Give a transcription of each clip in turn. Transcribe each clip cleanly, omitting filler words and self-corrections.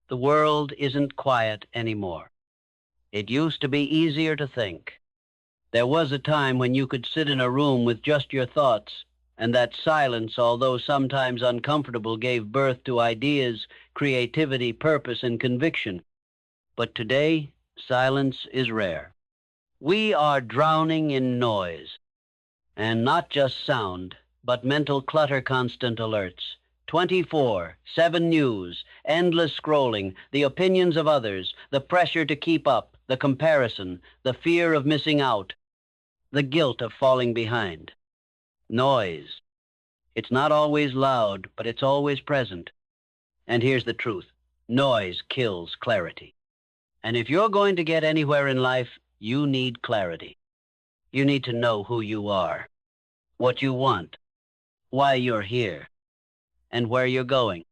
The world isn't quiet anymore. It used to be easier to think. There was a time when you could sit in a room with just your thoughts, and that silence, although sometimes uncomfortable, gave birth to ideas, creativity, purpose, and conviction. But today, silence is rare. We are drowning in noise, and not just sound, but mental clutter, constant alerts. 24/7 news, endless scrolling, the opinions of others, the pressure to keep up, the comparison, the fear of missing out, the guilt of falling behind. Noise. It's not always loud, but it's always present. And here's the truth. Noise kills clarity. And if you're going to get anywhere in life, you need clarity. You need to know who you are, what you want, why you're here, and where you're going.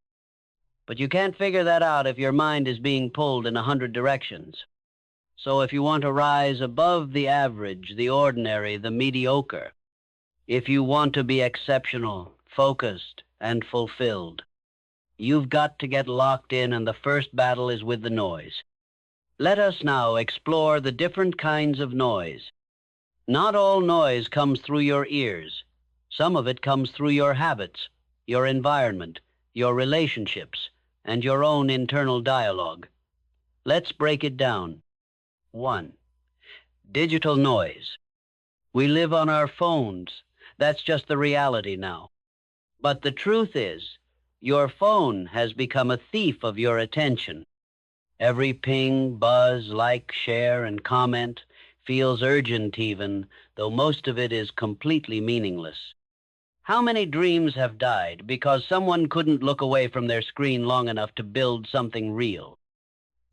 But you can't figure that out if your mind is being pulled in 100 directions. So if you want to rise above the average, the ordinary, the mediocre, if you want to be exceptional, focused, and fulfilled, you've got to get locked in, and the first battle is with the noise. Let us now explore the different kinds of noise. Not all noise comes through your ears. Some of it comes through your habits, your environment, your relationships, and your own internal dialogue. Let's break it down. 1. Digital noise. We live on our phones. That's just the reality now. But the truth is, your phone has become a thief of your attention. Every ping, buzz, like, share, and comment feels urgent even, though most of it is completely meaningless. How many dreams have died because someone couldn't look away from their screen long enough to build something real?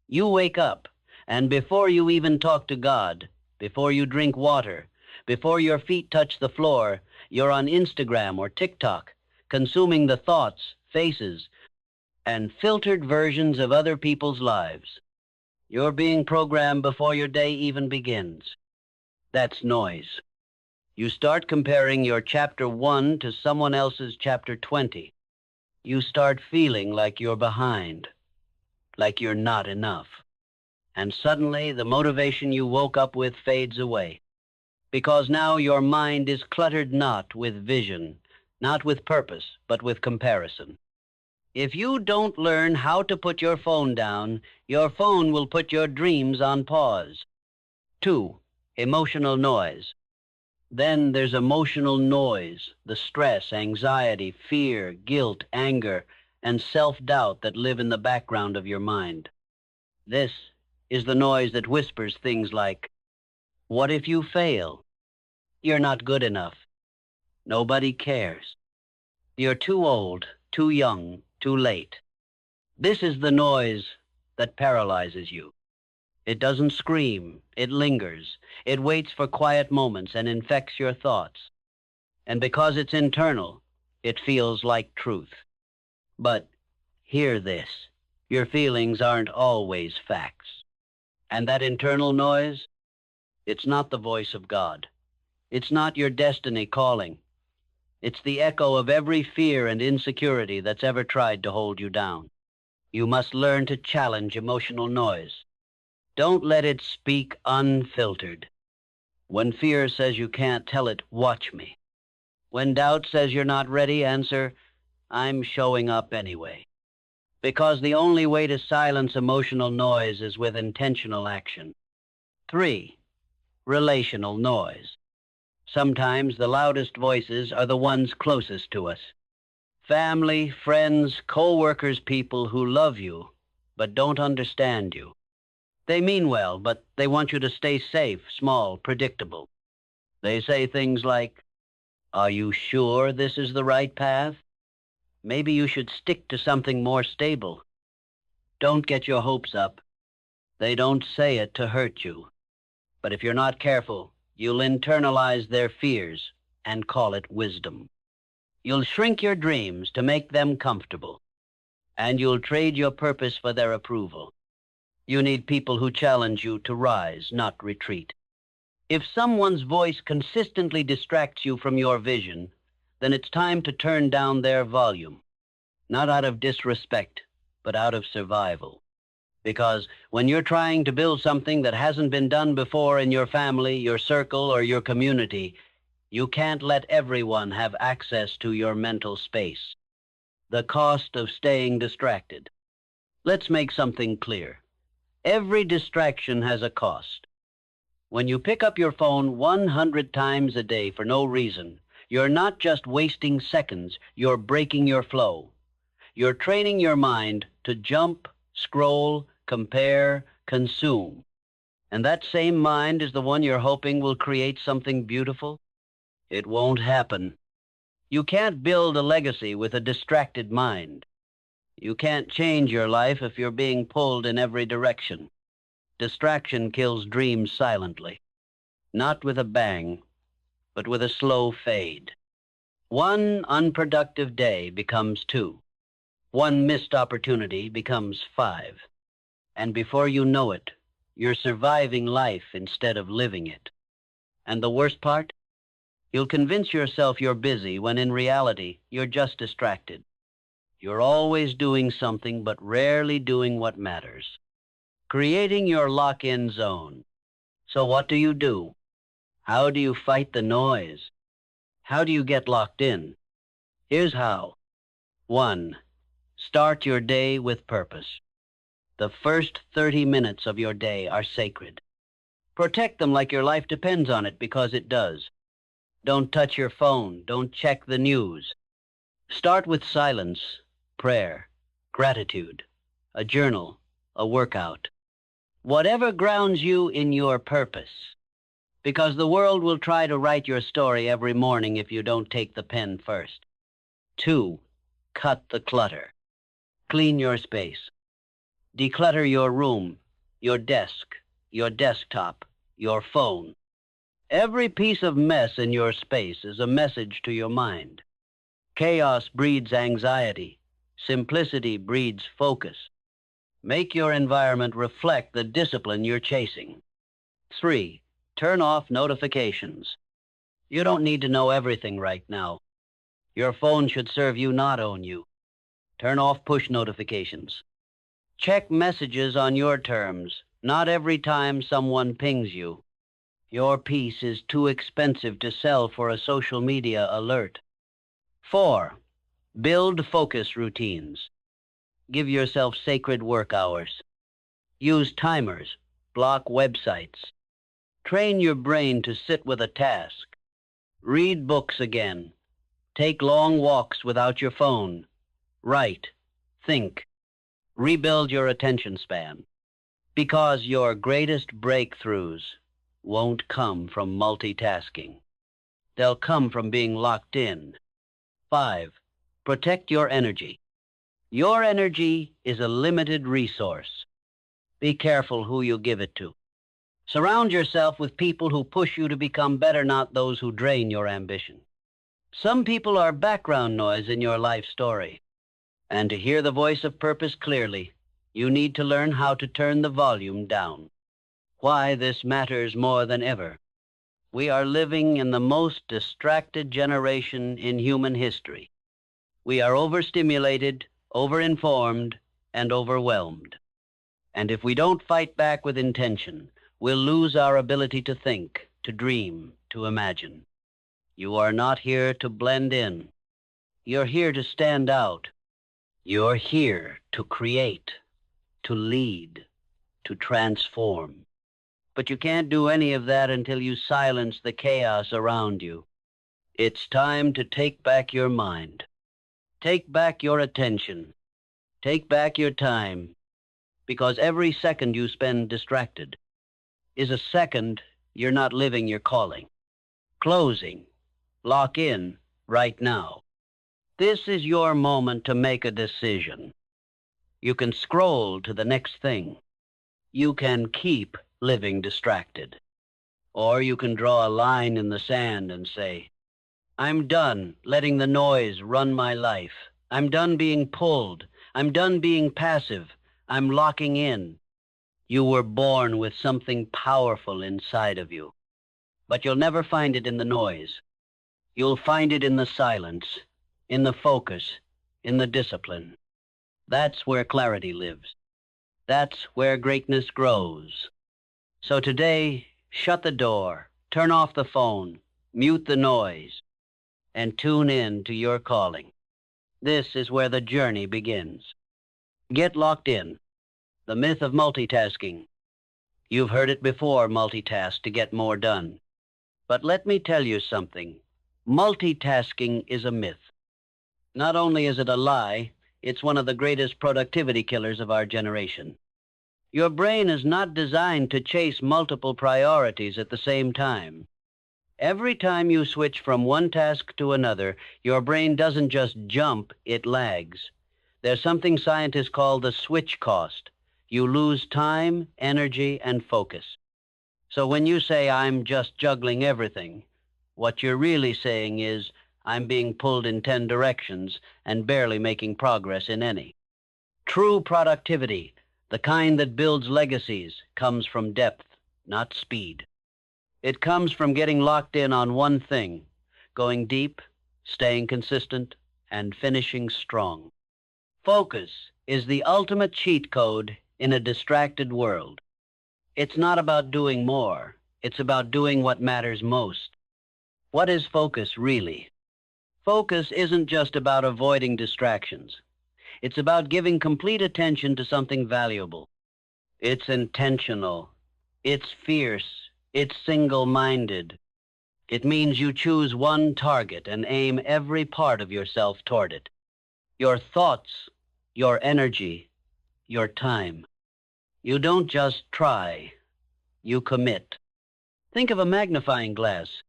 You wake up, and before you even talk to God, before you drink water, before your feet touch the floor, you're on Instagram or TikTok, consuming the thoughts, faces, and filtered versions of other people's lives. You're being programmed before your day even begins. That's noise. You start comparing your chapter 1 to someone else's chapter 20. You start feeling like you're behind, like you're not enough. And suddenly the motivation you woke up with fades away, because now your mind is cluttered not with vision, not with purpose, but with comparison. If you don't learn how to put your phone down, your phone will put your dreams on pause. 2. Emotional noise. Then there's emotional noise, the stress, anxiety, fear, guilt, anger, and self-doubt that live in the background of your mind. This is the noise that whispers things like, what if you fail? You're not good enough. Nobody cares. You're too old, too young, too late. This is the noise that paralyzes you. It doesn't scream, it lingers. It waits for quiet moments and infects your thoughts. And because it's internal, it feels like truth. But hear this, your feelings aren't always facts. And that internal noise, it's not the voice of God. It's not your destiny calling. It's the echo of every fear and insecurity that's ever tried to hold you down. You must learn to challenge emotional noise. Don't let it speak unfiltered. When fear says you can't, tell it, watch me. When doubt says you're not ready, answer, I'm showing up anyway. Because the only way to silence emotional noise is with intentional action. 3. Relational noise. Sometimes the loudest voices are the ones closest to us. Family, friends, co-workers, people who love you, but don't understand you. They mean well, but they want you to stay safe, small, predictable. They say things like, are you sure this is the right path? Maybe you should stick to something more stable. Don't get your hopes up. They don't say it to hurt you. But if you're not careful, you'll internalize their fears and call it wisdom. You'll shrink your dreams to make them comfortable, and you'll trade your purpose for their approval. You need people who challenge you to rise, not retreat. If someone's voice consistently distracts you from your vision, then it's time to turn down their volume, not out of disrespect, but out of survival. Because when you're trying to build something that hasn't been done before in your family, your circle, or your community, you can't let everyone have access to your mental space. The cost of staying distracted. Let's make something clear. Every distraction has a cost. When you pick up your phone 100 times a day for no reason, you're not just wasting seconds, you're breaking your flow. You're training your mind to jump, scroll, compare, consume. And that same mind is the one you're hoping will create something beautiful? It won't happen. You can't build a legacy with a distracted mind. You can't change your life if you're being pulled in every direction. Distraction kills dreams silently, not with a bang, but with a slow fade. One unproductive day becomes 2. One missed opportunity becomes 5. And before you know it, you're surviving life instead of living it. And the worst part? You'll convince yourself you're busy when in reality, you're just distracted. You're always doing something but rarely doing what matters. Creating your lock-in zone. So what do? How do you fight the noise? How do you get locked in? Here's how. 1. Start your day with purpose. The first 30 minutes of your day are sacred. Protect them like your life depends on it, because it does. Don't touch your phone. Don't check the news. Start with silence, prayer, gratitude, a journal, a workout. Whatever grounds you in your purpose. Because the world will try to write your story every morning if you don't take the pen first. 2. Cut the clutter. Clean your space. Declutter your room, your desk, your desktop, your phone. Every piece of mess in your space is a message to your mind. Chaos breeds anxiety. Simplicity breeds focus. Make your environment reflect the discipline you're chasing. 3. Turn off notifications. You don't need to know everything right now. Your phone should serve you, not own you. Turn off push notifications. Check messages on your terms, not every time someone pings you. Your peace is too expensive to sell for a social media alert. 4. Build focus routines. Give yourself sacred work hours. Use timers. Block websites. Train your brain to sit with a task. Read books again. Take long walks without your phone. Write. Think. Rebuild your attention span. Because your greatest breakthroughs won't come from multitasking. They'll come from being locked in. 5. Protect your energy. Your energy is a limited resource. Be careful who you give it to. Surround yourself with people who push you to become better, not those who drain your ambition. Some people are background noise in your life story. And to hear the voice of purpose clearly, you need to learn how to turn the volume down. Why this matters more than ever. We are living in the most distracted generation in human history. We are overstimulated, overinformed, and overwhelmed. And if we don't fight back with intention, we'll lose our ability to think, to dream, to imagine. You are not here to blend in. You're here to stand out. You're here to create, to lead, to transform. But you can't do any of that until you silence the chaos around you. It's time to take back your mind. Take back your attention. Take back your time. Because every second you spend distracted is a second you're not living your calling. Closing. Lock in right now. This is your moment to make a decision. You can scroll to the next thing. You can keep living distracted. Or you can draw a line in the sand and say, I'm done letting the noise run my life. I'm done being pulled. I'm done being passive. I'm locking in. You were born with something powerful inside of you. But you'll never find it in the noise. You'll find it in the silence, in the focus, in the discipline. That's where clarity lives. That's where greatness grows. So today, shut the door, turn off the phone, mute the noise, and tune in to your calling. This is where the journey begins. Get locked in. The myth of multitasking. You've heard it before, multitask to get more done. But let me tell you something. Multitasking is a myth. Not only is it a lie, it's one of the greatest productivity killers of our generation. Your brain is not designed to chase multiple priorities at the same time. Every time you switch from one task to another, your brain doesn't just jump, it lags. There's something scientists call the switch cost. You lose time, energy, and focus. So when you say, "I'm just juggling everything," what you're really saying is, "I'm being pulled in 10 directions and barely making progress in any." True productivity, the kind that builds legacies, comes from depth, not speed. It comes from getting locked in on one thing, going deep, staying consistent, and finishing strong. Focus is the ultimate cheat code in a distracted world. It's not about doing more. It's about doing what matters most. What is focus really? Focus isn't just about avoiding distractions. It's about giving complete attention to something valuable. It's intentional. It's fierce. It's single-minded. It means you choose one target and aim every part of yourself toward it. Your thoughts, your energy, your time. You don't just try. You commit. Think of a magnifying glass.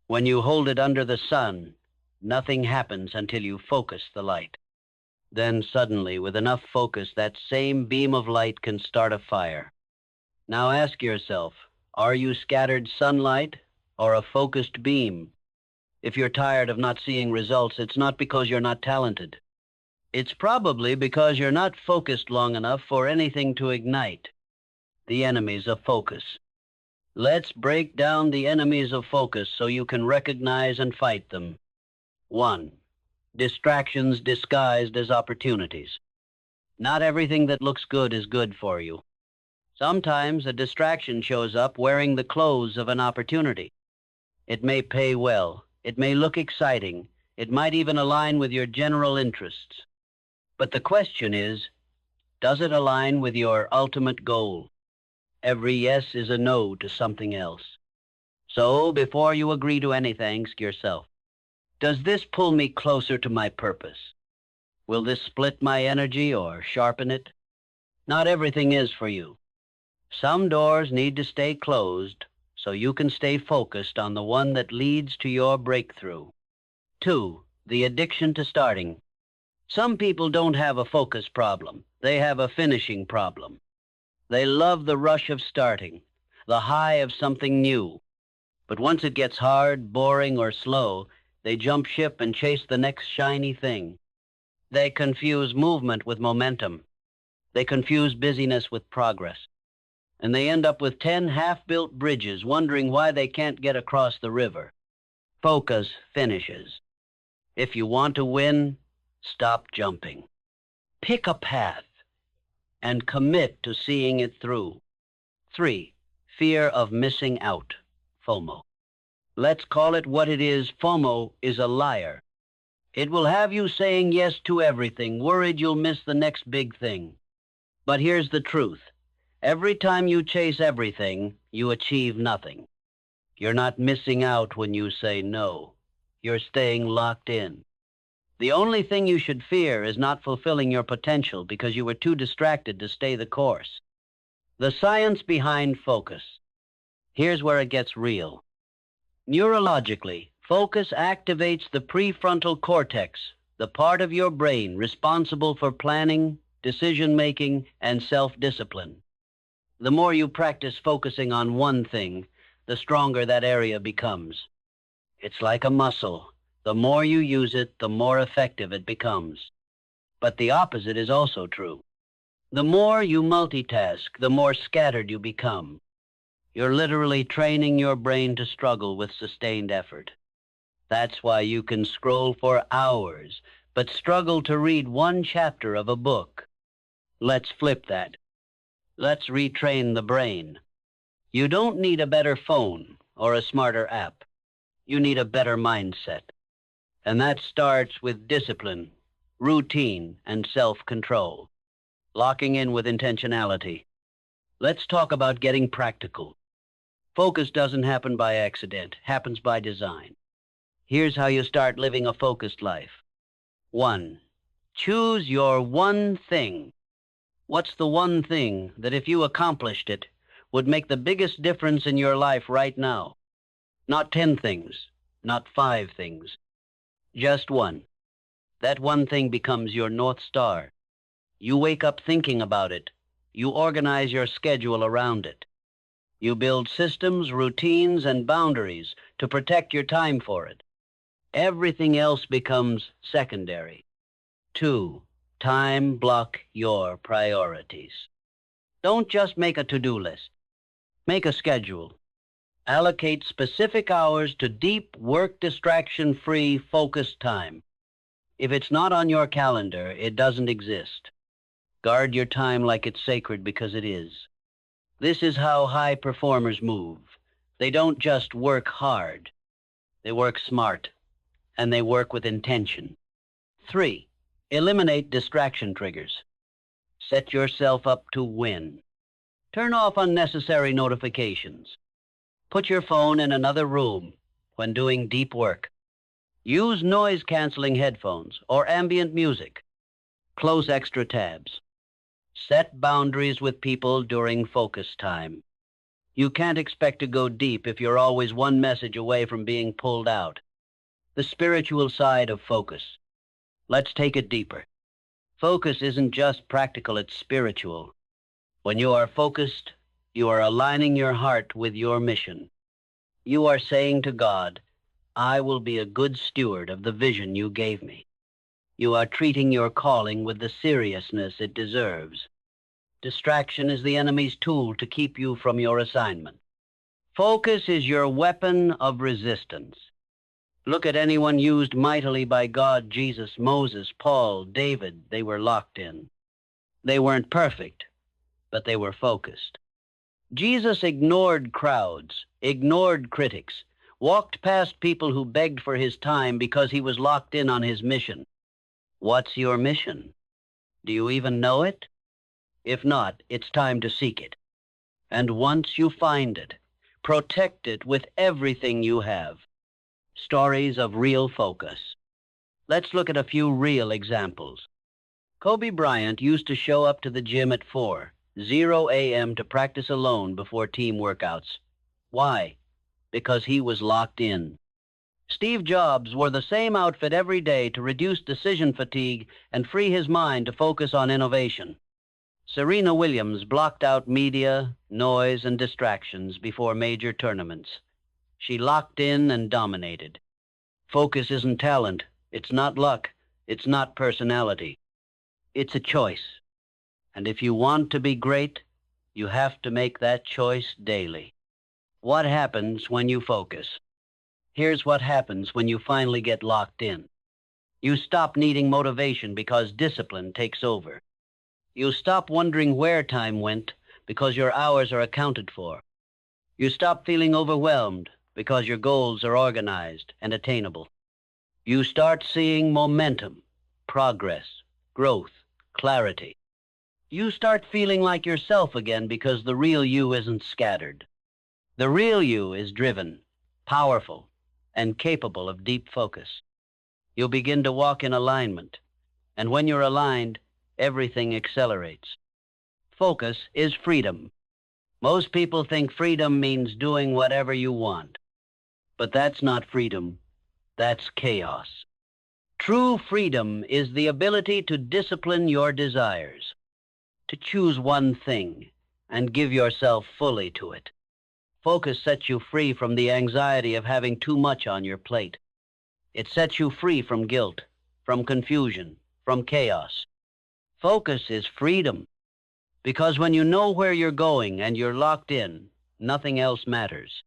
When you hold it under the sun, nothing happens until you focus the light. Then suddenly, with enough focus, that same beam of light can start a fire. Now ask yourself, are you scattered sunlight or a focused beam? If you're tired of not seeing results, it's not because you're not talented. It's probably because you're not focused long enough for anything to ignite. The enemies of focus. Let's break down the enemies of focus so you can recognize and fight them. 1. Distractions disguised as opportunities. Not everything that looks good is good for you. Sometimes a distraction shows up wearing the clothes of an opportunity. It may pay well. It may look exciting. It might even align with your general interests. But the question is, does it align with your ultimate goal? Every yes is a no to something else. So before you agree to anything, ask yourself, does this pull me closer to my purpose? Will this split my energy or sharpen it? Not everything is for you. Some doors need to stay closed so you can stay focused on the one that leads to your breakthrough. 2. The addiction to starting. Some people don't have a focus problem. They have a finishing problem. They love the rush of starting, the high of something new. But once it gets hard, boring, or slow, they jump ship and chase the next shiny thing. They confuse movement with momentum. They confuse busyness with progress. And they end up with 10 half-built bridges wondering why they can't get across the river. Focus finishes. If you want to win, stop jumping. Pick a path and commit to seeing it through. 3. Fear of missing out, FOMO. Let's call it what it is. FOMO is a liar. It will have you saying yes to everything, worried you'll miss the next big thing. But here's the truth. Every time you chase everything, you achieve nothing. You're not missing out when you say no. You're staying locked in. The only thing you should fear is not fulfilling your potential because you were too distracted to stay the course. The science behind focus. Here's where it gets real. Neurologically, focus activates the prefrontal cortex, the part of your brain responsible for planning, decision-making, and self-discipline. The more you practice focusing on one thing, the stronger that area becomes. It's like a muscle. The more you use it, the more effective it becomes. But the opposite is also true. The more you multitask, the more scattered you become. You're literally training your brain to struggle with sustained effort. That's why you can scroll for hours, but struggle to read one chapter of a book. Let's flip that. Let's retrain the brain. You don't need a better phone or a smarter app. You need a better mindset. And that starts with discipline, routine, and self-control. Locking in with intentionality. Let's talk about getting practical. Focus doesn't happen by accident, happens by design. Here's how you start living a focused life. 1. Choose your one thing. What's the one thing that if you accomplished it would make the biggest difference in your life right now? Not 10 things, not 5 things, just one. That one thing becomes your North Star. You wake up thinking about it. You organize your schedule around it. You build systems, routines, and boundaries to protect your time for it. Everything else becomes secondary. 2. Time block your priorities. Don't just make a to-do list. Make a schedule. Allocate specific hours to deep, work distraction-free, focused time. If it's not on your calendar, it doesn't exist. Guard your time like it's sacred because it is. This is how high performers move. They don't just work hard. They work smart, and they work with intention. 3. Eliminate distraction triggers. Set yourself up to win. Turn off unnecessary notifications. Put your phone in another room when doing deep work. Use noise-canceling headphones or ambient music. Close extra tabs. Set boundaries with people during focus time. You can't expect to go deep if you're always one message away from being pulled out. The spiritual side of focus. Let's take it deeper. Focus isn't just practical, it's spiritual. When you are focused, you are aligning your heart with your mission. You are saying to God, I will be a good steward of the vision you gave me. You are treating your calling with the seriousness it deserves. Distraction is the enemy's tool to keep you from your assignment. Focus is your weapon of resistance. Look at anyone used mightily by God, Jesus, Moses, Paul, David. They were locked in. They weren't perfect, but they were focused. Jesus ignored crowds, ignored critics, walked past people who begged for his time because he was locked in on his mission. What's your mission? Do you even know it? If not, it's time to seek it. And once you find it, protect it with everything you have. Stories of real focus. Let's look at a few real examples. Kobe Bryant used to show up to the gym at 4:00 a.m. to practice alone before team workouts. Why? Because he was locked in. Steve Jobs wore the same outfit every day to reduce decision fatigue and free his mind to focus on innovation. Serena Williams blocked out media, noise, and distractions before major tournaments. She locked in and dominated. Focus isn't talent. It's not luck. It's not personality. It's a choice. And if you want to be great, you have to make that choice daily. What happens when you focus? Here's what happens when you finally get locked in. You stop needing motivation because discipline takes over. You stop wondering where time went because your hours are accounted for. You stop feeling overwhelmed because your goals are organized and attainable. You start seeing momentum, progress, growth, clarity. You start feeling like yourself again because the real you isn't scattered. The real you is driven, powerful, and capable of deep focus. You'll begin to walk in alignment, and when you're aligned, everything accelerates. Focus is freedom. Most people think freedom means doing whatever you want. But that's not freedom. That's chaos. True freedom is the ability to discipline your desires, to choose one thing and give yourself fully to it. Focus sets you free from the anxiety of having too much on your plate. It sets you free from guilt, from confusion, from chaos. Focus is freedom, because when you know where you're going and you're locked in, nothing else matters.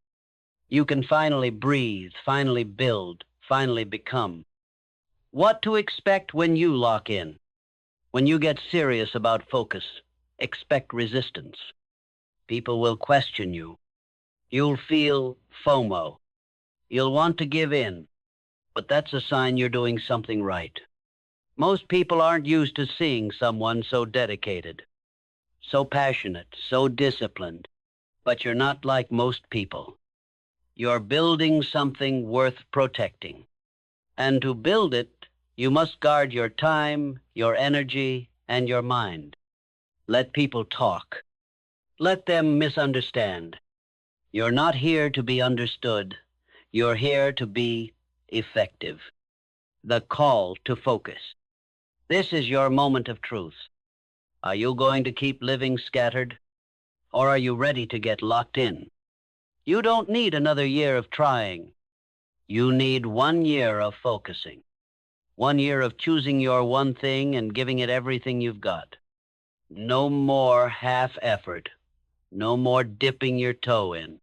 You can finally breathe, finally build, finally become. What to expect when you lock in, when you get serious about focus? expect resistance. People will question you. You'll feel FOMO. You'll want to give in, but that's a sign you're doing something right. Most people aren't used to seeing someone so dedicated, so passionate, so disciplined, but you're not like most people. You're building something worth protecting. And to build it, you must guard your time, your energy, and your mind. Let people talk. Let them misunderstand. You're not here to be understood. You're here to be effective. The call to focus. This is your moment of truth. Are you going to keep living scattered? Or are you ready to get locked in? You don't need another year of trying. You need 1 year of focusing. 1 year of choosing your one thing and giving it everything you've got. No more half effort. No more dipping your toe in.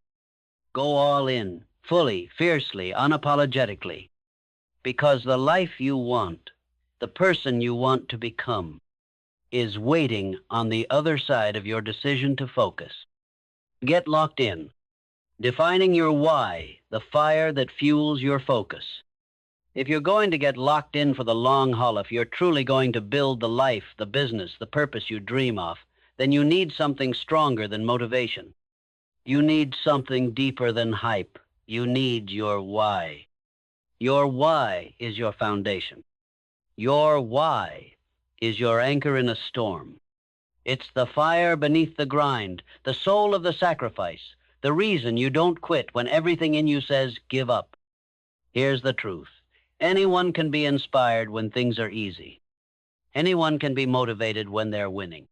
Go all in, fully, fiercely, unapologetically. Because the life you want, the person you want to become, is waiting on the other side of your decision to focus. Get locked in. Defining your why, the fire that fuels your focus. If you're going to get locked in for the long haul, if you're truly going to build the life, the business, the purpose you dream of, then you need something stronger than motivation. You need something deeper than hype. You need your why. Your why is your foundation. Your why is your anchor in a storm. It's the fire beneath the grind, the soul of the sacrifice, the reason you don't quit when everything in you says, give up. Here's the truth. Anyone can be inspired when things are easy. Anyone can be motivated when they're winning.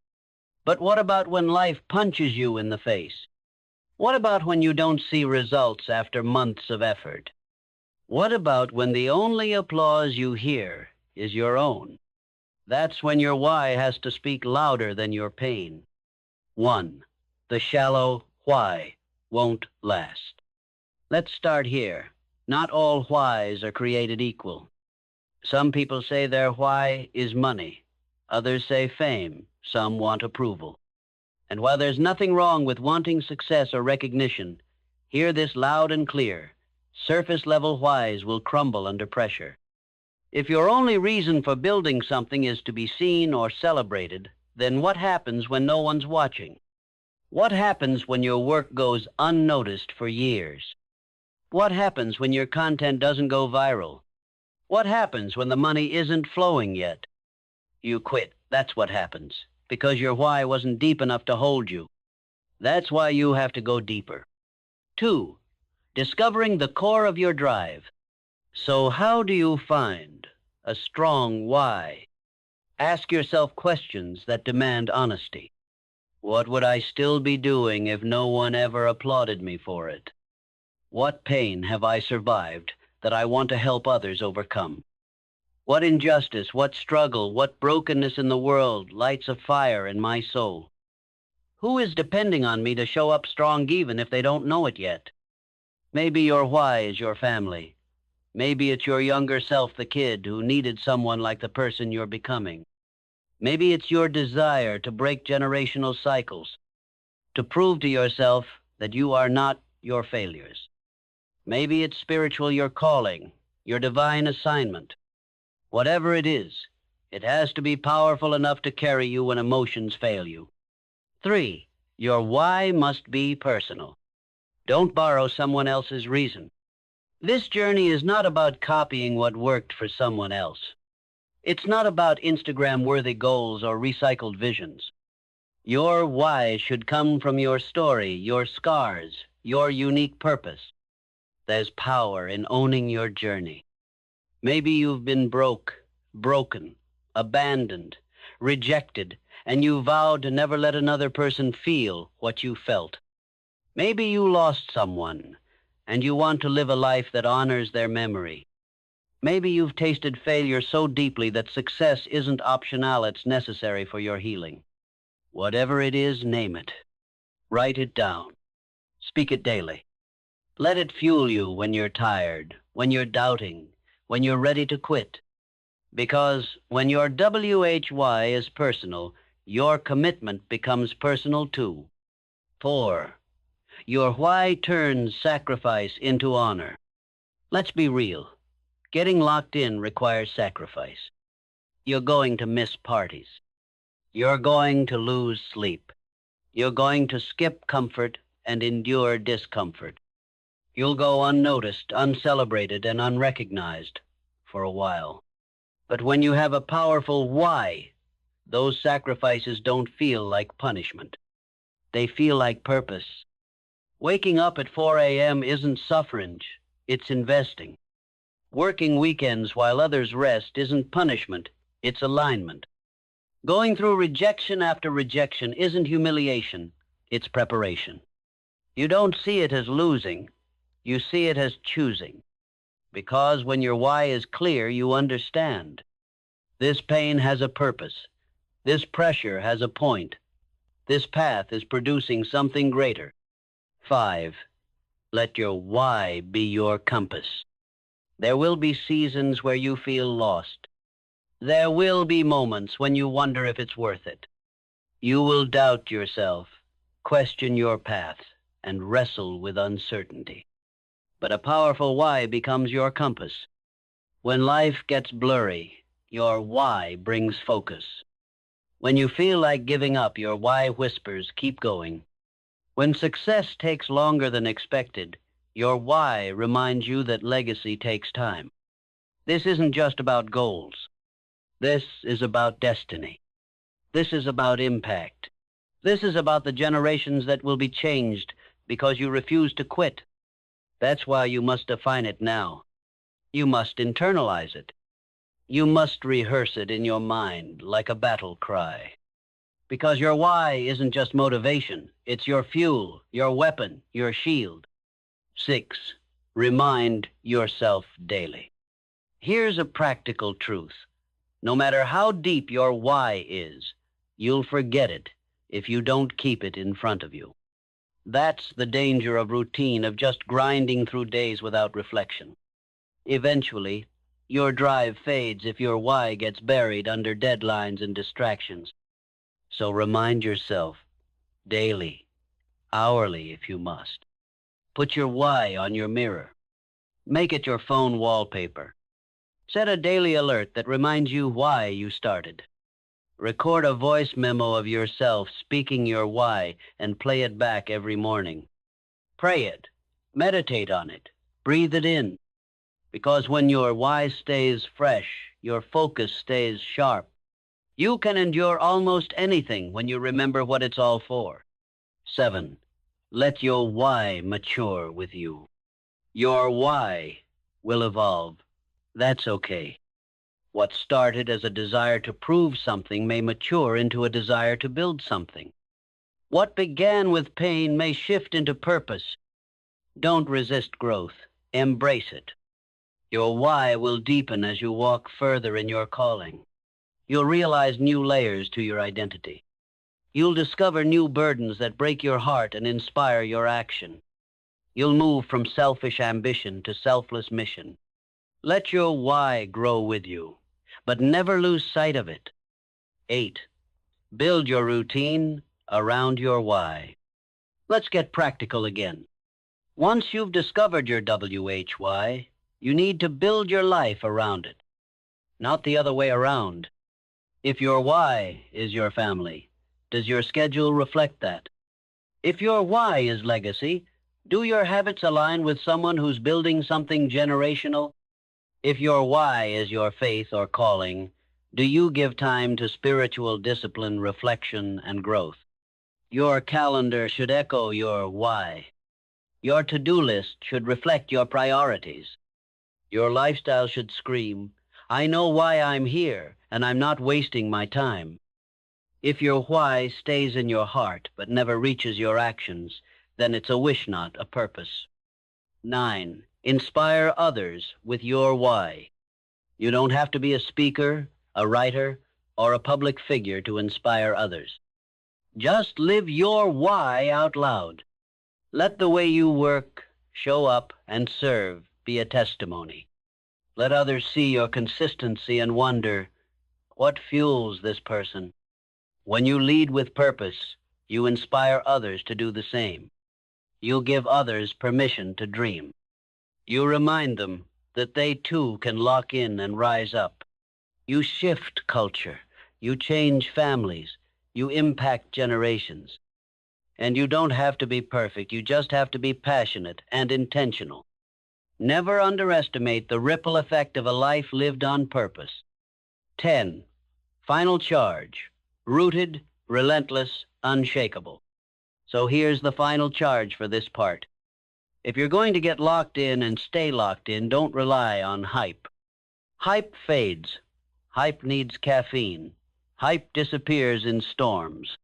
But what about when life punches you in the face? What about when you don't see results after months of effort? What about when the only applause you hear is your own? That's when your why has to speak louder than your pain. 1. The shallow why won't last. Let's start here. Not all whys are created equal. Some people say their why is money. Others say fame. Some want approval. And while there's nothing wrong with wanting success or recognition, hear this loud and clear. Surface-level whys will crumble under pressure. If your only reason for building something is to be seen or celebrated, then what happens when no one's watching? What happens when your work goes unnoticed for years? What happens when your content doesn't go viral? What happens when the money isn't flowing yet? You quit. That's what happens, because your why wasn't deep enough to hold you. That's why you have to go deeper. 2. Discovering the core of your drive. So how do you find a strong why? Ask yourself questions that demand honesty. What would I still be doing if no one ever applauded me for it? What pain have I survived that I want to help others overcome? What injustice, what struggle, what brokenness in the world lights a fire in my soul? Who is depending on me to show up strong even if they don't know it yet? Maybe your why is your family. Maybe it's your younger self, the kid, who needed someone like the person you're becoming. Maybe it's your desire to break generational cycles, to prove to yourself that you are not your failures. Maybe it's spiritual, your calling, your divine assignment. Whatever it is, it has to be powerful enough to carry you when emotions fail you. 3. Your why must be personal. Don't borrow someone else's reason. This journey is not about copying what worked for someone else. It's not about Instagram-worthy goals or recycled visions. Your why should come from your story, your scars, your unique purpose. There's power in owning your journey. Maybe you've been broken, abandoned, rejected, and you vowed to never let another person feel what you felt. Maybe you lost someone, and you want to live a life that honors their memory. Maybe you've tasted failure so deeply that success isn't optional, it's necessary for your healing. Whatever it is, name it. Write it down. Speak it daily. Let it fuel you when you're tired, when you're doubting, when you're ready to quit. Because when your WHY is personal, Your commitment becomes personal too. 4. Your why turns sacrifice into honor. Let's be real. Getting locked in requires sacrifice. You're going to miss parties. You're going to lose sleep. You're going to skip comfort and endure discomfort. You'll go unnoticed, uncelebrated, and unrecognized for a while. But when you have a powerful why, those sacrifices don't feel like punishment. They feel like purpose. Waking up at 4 a.m. isn't suffrage, it's investing. Working weekends while others rest isn't punishment, it's alignment. Going through rejection after rejection isn't humiliation, it's preparation. You don't see it as losing, you see it as choosing. Because when your why is clear, you understand. This pain has a purpose. This pressure has a point. This path is producing something greater. 5. Let your why be your compass. There will be seasons where you feel lost. There will be moments when you wonder if it's worth it. You will doubt yourself, question your path, and wrestle with uncertainty. But a powerful why becomes your compass. When life gets blurry, your why brings focus. When you feel like giving up, your why whispers, keep going. When success takes longer than expected, your why reminds you that legacy takes time. This isn't just about goals. This is about destiny. This is about impact. This is about the generations that will be changed because you refuse to quit. That's why you must define it now. You must internalize it. You must rehearse it in your mind like a battle cry. Because your why isn't just motivation. It's your fuel, your weapon, your shield. 6. Remind yourself daily. Here's a practical truth. No matter how deep your why is, you'll forget it if you don't keep it in front of you. That's the danger of routine, of just grinding through days without reflection. Eventually, your drive fades if your why gets buried under deadlines and distractions. So remind yourself, daily, hourly if you must. Put your why on your mirror. Make it your phone wallpaper. Set a daily alert that reminds you why you started. Record a voice memo of yourself speaking your why and play it back every morning. Pray it. Meditate on it. Breathe it in. Because when your why stays fresh, your focus stays sharp. You can endure almost anything when you remember what it's all for. 7. Let your why mature with you. Your why will evolve. That's okay. What started as a desire to prove something may mature into a desire to build something. What began with pain may shift into purpose. Don't resist growth. Embrace it. Your why will deepen as you walk further in your calling. You'll realize new layers to your identity. You'll discover new burdens that break your heart and inspire your action. You'll move from selfish ambition to selfless mission. Let your why grow with you, but never lose sight of it. 8. Build your routine around your why. Let's get practical again. Once you've discovered your WHY, you need to build your life around it, not the other way around. If your why is your family, does your schedule reflect that? If your why is legacy, do your habits align with someone who's building something generational? If your why is your faith or calling, do you give time to spiritual discipline, reflection, and growth? Your calendar should echo your why. Your to-do list should reflect your priorities. Your lifestyle should scream, I know why I'm here, and I'm not wasting my time. If your why stays in your heart but never reaches your actions, then it's a wish, not a purpose. 9. Inspire others with your why. You don't have to be a speaker, a writer, or a public figure to inspire others. Just live your why out loud. Let the way you work, show up, and serve be a testimony. Let others see your consistency and wonder, what fuels this person? When you lead with purpose, you inspire others to do the same. You give others permission to dream. You remind them that they too can lock in and rise up. You shift culture. You change families. You impact generations. And you don't have to be perfect. You just have to be passionate and intentional. Never underestimate the ripple effect of a life lived on purpose. 10. Final charge. Rooted, relentless, unshakable. So here's the final charge for this part. If you're going to get locked in and stay locked in, don't rely on hype. Hype fades. Hype needs caffeine. Hype disappears in storms.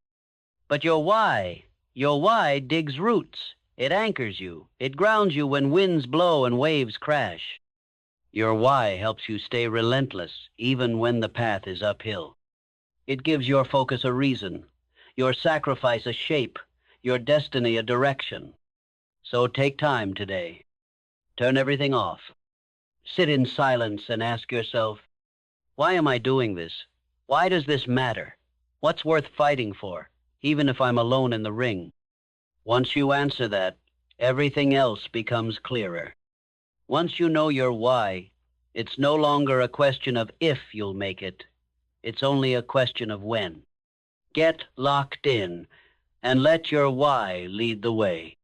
But your why digs roots. It anchors you. It grounds you when winds blow and waves crash. Your why helps you stay relentless, even when the path is uphill. It gives your focus a reason, your sacrifice a shape, your destiny a direction. So take time today. Turn everything off. Sit in silence and ask yourself, why am I doing this? Why does this matter? What's worth fighting for, even if I'm alone in the ring? Once you answer that, everything else becomes clearer. Once you know your why, it's no longer a question of if you'll make it. It's only a question of when. Get locked in and let your why lead the way.